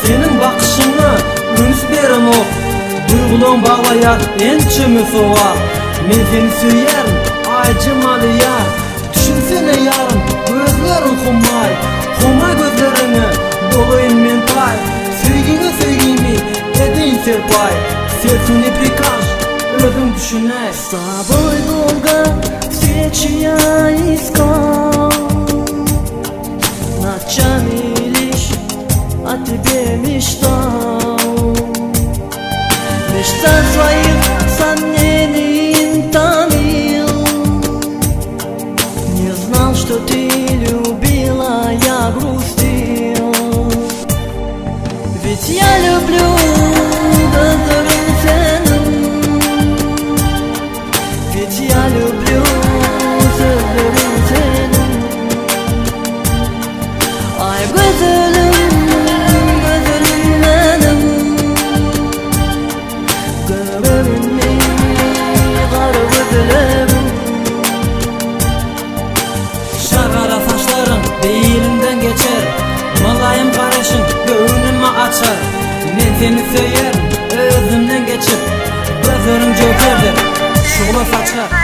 Senin bakışına ünüs berim o. Duygulan bağlayar en çömü soğa. Men seni söylerim acımalı yar. Düşünsene yarın gözlerin humay. Humay gözlerine dolayın men pay. Sevgine sevgimi edin serpay. Сердцу прикаж, özüm düşünay. С тобой долго встречи я искал, ночами лишь о тебе мечтал. Мечта твоих сомнений томил. Не знал, что ты любила, я грустил. Ведь я люблю gözlerin senin. Ведь я люблю sözlerin senin. Ay güzelim, güzelim benim. Görürüm mi kara gözlerim. Şarkara saçların beyilimden geçer. Malayım karışın göğünümü açar. Men seni söylerim özümden geçip. Gözlerim jokerdir şola saçar.